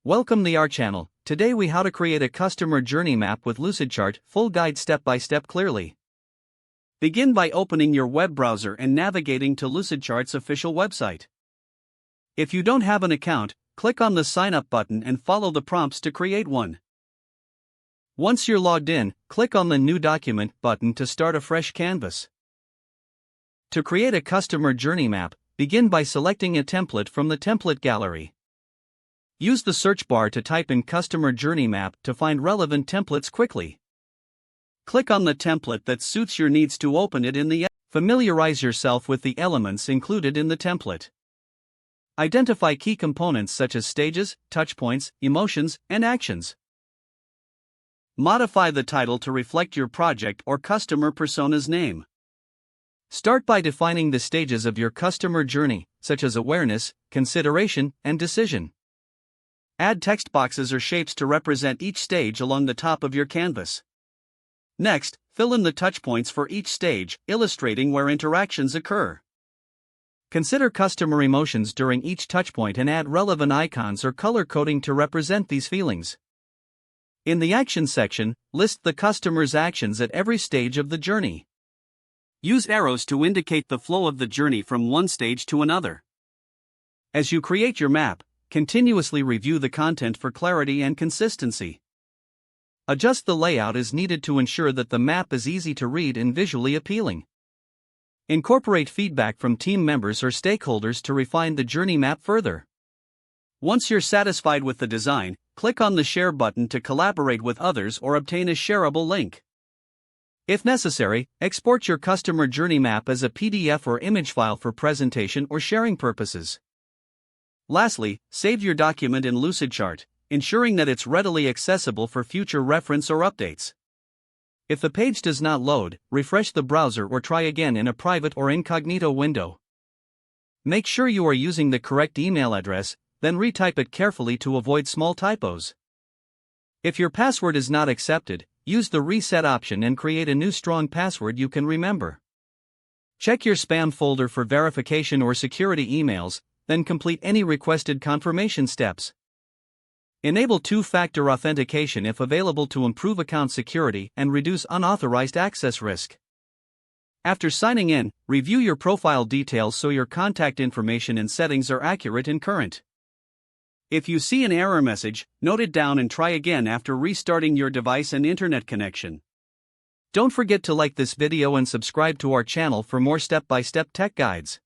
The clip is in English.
Welcome to our channel. Today we how to create a customer journey map with Lucidchart, full guide step by step clearly. Begin by opening your web browser and navigating to Lucidchart's official website. If you don't have an account, click on the sign up button and follow the prompts to create one. Once you're logged in, click on the new document button to start a fresh canvas. To create a customer journey map, begin by selecting a template from the template gallery. Use the search bar to type in Customer Journey Map to find relevant templates quickly. Click on the template that suits your needs to open it in the Familiarize yourself with the elements included in the template. Identify key components such as stages, touchpoints, emotions, and actions. Modify the title to reflect your project or customer persona's name. Start by defining the stages of your customer journey, such as awareness, consideration, and decision. Add text boxes or shapes to represent each stage along the top of your canvas. Next, fill in the touchpoints for each stage, illustrating where interactions occur. Consider customer emotions during each touchpoint and add relevant icons or color coding to represent these feelings. In the Action section, list the customer's actions at every stage of the journey. Use arrows to indicate the flow of the journey from one stage to another. As you create your map, continuously review the content for clarity and consistency. Adjust the layout as needed to ensure that the map is easy to read and visually appealing. Incorporate feedback from team members or stakeholders to refine the journey map further. Once you're satisfied with the design, click on the Share button to collaborate with others or obtain a shareable link. If necessary, export your customer journey map as a PDF or image file for presentation or sharing purposes. Lastly, save your document in Lucidchart, ensuring that it's readily accessible for future reference or updates. If the page does not load, refresh the browser or try again in a private or incognito window. Make sure you are using the correct email address, then retype it carefully to avoid small typos. If your password is not accepted, use the reset option and create a new strong password you can remember. Check your spam folder for verification or security emails, then complete any requested confirmation steps. Enable two-factor authentication if available to improve account security and reduce unauthorized access risk. After signing in, review your profile details so your contact information and settings are accurate and current. If you see an error message, note it down and try again after restarting your device and internet connection. Don't forget to like this video and subscribe to our channel for more step-by-step tech guides.